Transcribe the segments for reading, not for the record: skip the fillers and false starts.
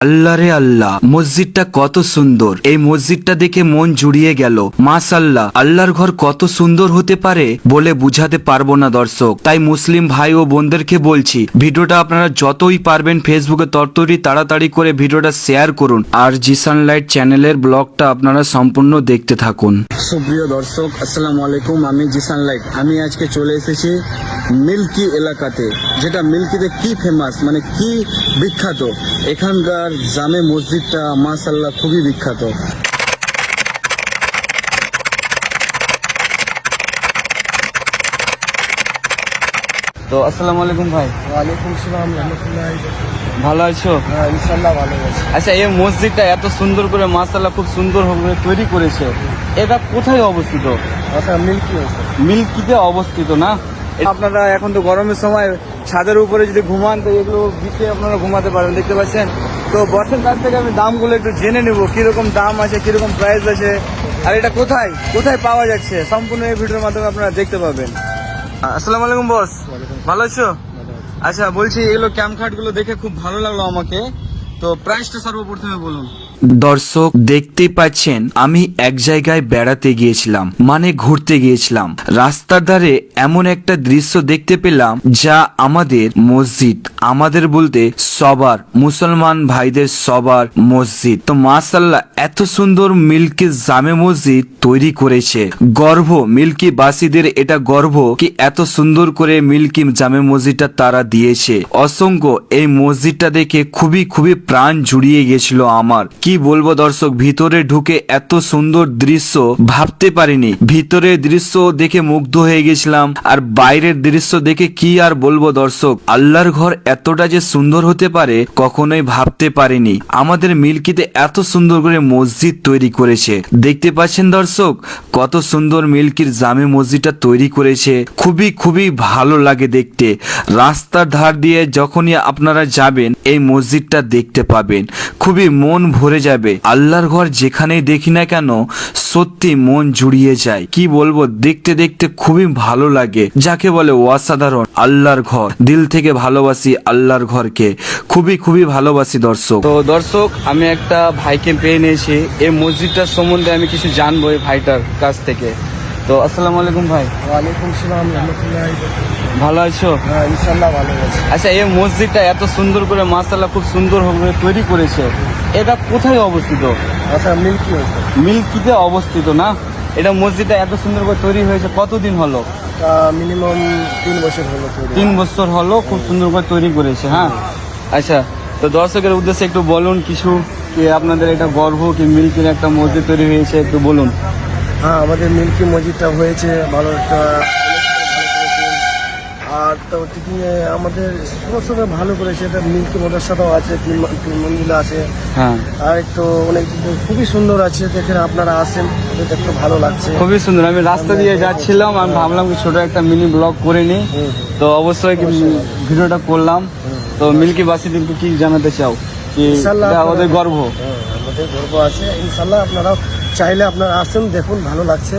আল্লাহ রে আল্লাহ, মসজিদটা কত সুন্দর। এই মসজিদটা দেখে মন জুড়িয়ে গেল। মাশাআল্লাহ, আল্লাহর ঘর কত সুন্দর হতে পারে বলে বুঝাতে পারবো না দর্শক। তাই মুসলিম ভাই ও বোনদেরকে বলছি, ভিডিওটা আপনারা যতই পারবেন ফেসবুকে ততই তাড়াতাড়ি করে ভিডিওটা শেয়ার করুন। আর জিসান লাইট চ্যানেলের ব্লগটা আপনারা সম্পূর্ণ দেখতে থাকুন। সুপ্রিয় দর্শক, আসসালামু আলাইকুম। আমি জিসান লাইট। আমি আজকে চলে এসেছি মিল্কি এলাকাতে, যেটা মিল্কিতে কি ফেমাস, মানে কি বিখ্যাত। এখানকার জামে মসজিদটা মাশাআল্লাহ খুবই বিখ্যাত। তো আসসালামু আলাইকুম ভাই। ওয়ালাইকুম সালাম রহমতুল্লাহ। ভালো আছো? হ্যাঁ, ইনশাআল্লাহ ভালো আছি। আচ্ছা, এই মসজিদটা এত সুন্দর করে মাশাআল্লাহ খুব সুন্দর ভাবে তৈরি করেছে, এটা কোথায় অবস্থিত? আচ্ছা, মিল্কি আছে। মিল্কিতে অবস্থিত না? আপনারা এখন তো গরমের সময় ছাদের উপরে যদি ঘুমান তো এগুলো বিচে আপনারা ঘুমাতে পারেন, দেখতে পাচ্ছেন। তো বসের কাছ থেকে আমি দামগুলো একটু জেনে নেব, কিরকম দাম আছে, কিরকম প্রাইস আছে, আর এটা কোথায় কোথায় পাওয়া যাচ্ছে, সম্পূর্ণ এই ভিডিওর মাধ্যমে আপনারা দেখতে পাবেন। আসসালামু আলাইকুম বস, ভালো আছো? আচ্ছা, বলছি এগুলো ক্যাম্প খাট গুলো দেখে খুব ভালো লাগলো আমাকে। তো প্রাইসটা সর্বপ্রথমে বলুন। দর্শক দেখতেই পাচ্ছেন, আমি এক জায়গায় বেড়াতে গিয়েছিলাম, মানে ঘুরতে গিয়েছিলাম। রাস্তার ধারে এমন একটা দৃশ্য দেখতে পেলাম, যা আমাদের মসজিদ, আমাদের বলতে সবার মুসলমান ভাইদের সবার মসজিদ। তো মাশাআল্লাহ, এত সুন্দর মিল্কি জামে মসজিদ তৈরি করেছে। গর্ব মিল্কি বাসীদের, এটা গর্ব কি এত সুন্দর করে মিল্কি জামে মসজিদটা তারা দিয়েছে। অসংখ্য এই মসজিদটা দেখে খুবই খুবই প্রাণ জুড়িয়ে গেছিল আমার। কি বলবো দর্শক, ভিতরে ঢুকে এত সুন্দর দৃশ্য ভাবতে পারিনি। ভিতরের দৃশ্য দেখে মুগ্ধ হয়ে গেছিলাম, আর বাইরের দৃশ্য দেখে কি আর বলবো দর্শক, আল্লাহর ঘর এতটা যে সুন্দর হতে পারে কখনোই ভাবতে পারিনি। আমাদের মিল্কিতে এত সুন্দর করে মসজিদ তৈরি করেছে, দেখতে পাচ্ছেন দর্শক কত সুন্দর মিল্কির জামে মসজিদটা তৈরি করেছে। খুবই খুবই ভালো লাগে দেখতে। রাস্তার ধার দিয়ে যখনই আপনারা যাবেন এই মসজিদটা দেখতে পাবেন, খুবই মন ভরে যাবে। আল্লাহর ঘর যেখানেই দেখি না কেন সত্যি মন জুড়িয়ে যায়। কি বলবো, দেখতে দেখতে খুবই ভালো লাগে, যাকে বলে অসাধারণ আল্লাহর ঘর। দিল থেকে ভালোবাসি আল্লাহর ঘরকে, খুবই খুবই ভালোবাসি দর্শক। তো দর্শক, আমি একটা ভাইকে পেয়ে নিয়েছি, এই মসজিদটার সম্বন্ধে আমি কিছু জানবো এই ভাইটার কাছ থেকে। তো আসসালামু আলাইকুম ভাই। ওয়ালাইকুম সালাম রহমতুল্লাহ। ভালো আছো? হ্যাঁ, ইনশাআল্লাহ ভালো আছি। আচ্ছা, এই মসজিদটা এত সুন্দর করে মাশাআল্লাহ খুব সুন্দর ভাবে তৈরি করেছে, এটা কোথায় অবস্থিত? আচ্ছা, মিল্কি আছে। মিল্কিতে অবস্থিত না? এটা মসজিদটা এত সুন্দর করে তৈরি হয়েছে কতদিন হলো? মিনিমাম 3 বছর হলো তৈরি। 3 বছর হলো খুব সুন্দর করে তৈরি করেছে। হ্যাঁ, আচ্ছা, তো দর্শকের উদ্দেশ্যে একটু বলুন কিছু, কি আপনাদের এটা গর্ব কি মিল্কির একটা মসজিদ তৈরি হয়েছে, একটু বলুন। হ্যাঁ, আমাদের মিল্কি মসজিদটা হয়েছে ভালো একটা, আর তো ঠিকই আমাদের সব ভালো করেছে। এটা মিল্কি মাদ্রাসাটাও আছে, তিন মন্দির আছে। হ্যাঁ, আর একটু অনেক খুবই সুন্দর আছে, দেখেন আপনারা আসেন, দেখতে ভালো লাগছে। খুবই সুন্দর। আমি রাস্তা দিয়ে যাচ্ছিলাম, আমি ভাবলাম কি ছোট একটা মিনি ব্লগ করে নিই, তো অবশ্যই ভিডিওটা করলাম। তো মিল্কি বাসীদেরকে কি জানাতে চাও, কি এটা ওদের গর্ব? আমাদের গর্ব আছে ইনশাল্লাহ। আপনারাও চাইলে আপনারা আসেন, দেখুন, ভালো লাগছে।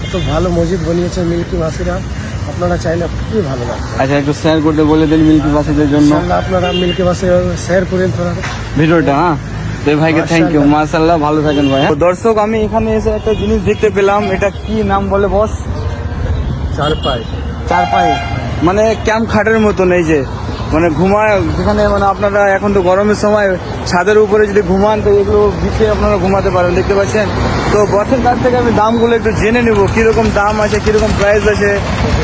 এত ভালো মসজিদ বানিয়েছে মিল্কি বাসীরা, আপনারা চাইলে খুবই ভালো লাগবে। আচ্ছা, একটু শেয়ার করতে বলে দিন মিল্কি বাসীদের জন্য। ইনশাল্লাহ আপনারা মিল্কি বাসী শেয়ার করেন থোড়া ভিডিওটা। হ্যাঁ, তো ভাইকে থ্যাংক ইউ, মাশাআল্লাহ, ভালো থাকেন ভাই। তো দর্শক, আমি এখানে এসে একটা জিনিস দেখতে পেলাম, এটা কি নাম বলে বস? চারপাই, মানে ক্যাম্প খাটের মতন। এই যে মানে ঘুমায় যেখানে, মানে আপনারা এখন তো গরমের সময় ছাদের উপরে যদি ঘুমান তো এগুলো বিছে আপনারা ঘুমাতে পারেন, দেখতে পাচ্ছেন। তো বসের কাছ থেকে আমি দামগুলো একটু জেনে নেব, কিরকম দাম আছে, কিরকম প্রাইস আছে,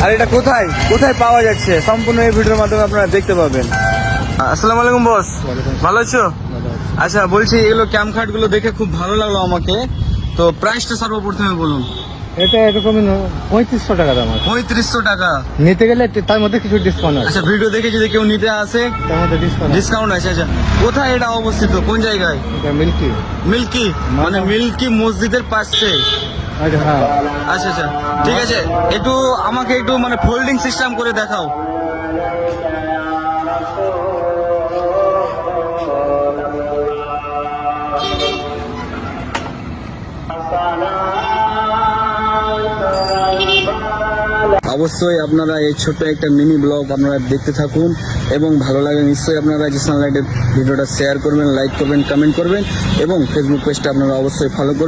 আর এটা কোথায় কোথায় পাওয়া যাচ্ছে, সম্পূর্ণ এই ভিডিওর মাধ্যমে আপনারা দেখতে পাবেন। আসসালামু আলাইকুম বস, ভালো আছো? আচ্ছা, বলছি এগুলো ক্যাম্প খাট গুলো দেখে খুব ভালো লাগলো আমাকে। তো প্রাইসটা সর্বপ্রথমে বলুন। এটা এরকম 3500 টাকা দাম আছে। 3500 টাকা নিতে গেলে তার মধ্যে কিছু ডিসকাউন্ট আছে। আচ্ছা, ভিডিও দেখে যদি কেউ নিতে আসে তার মধ্যে ডিসকাউন্ট আছে। আচ্ছা, কোথায় এটা অবস্থিত, কোন জায়গায়? এটা মিল্কি। মিল্কি মানে মিল্কি মসজিদের পাশে? আচ্ছা, হ্যাঁ। আচ্ছা আচ্ছা, ঠিক আছে। একটু আমাকে একটু মানে ফোল্ডিং সিস্টেম করে দেখাও। অবশ্যই আপনারা এই ছোট্ট একটা মিনি ব্লগ আপনারা দেখতে থাকুন এবং ভালো লাগে নিশ্চয়ই আপনারা যে সানলাইটের ভিডিওটা শেয়ার করবেন, লাইক করবেন, কমেন্ট করবেন এবং ফেসবুক পেজটা আপনারা অবশ্যই ফলো করবেন।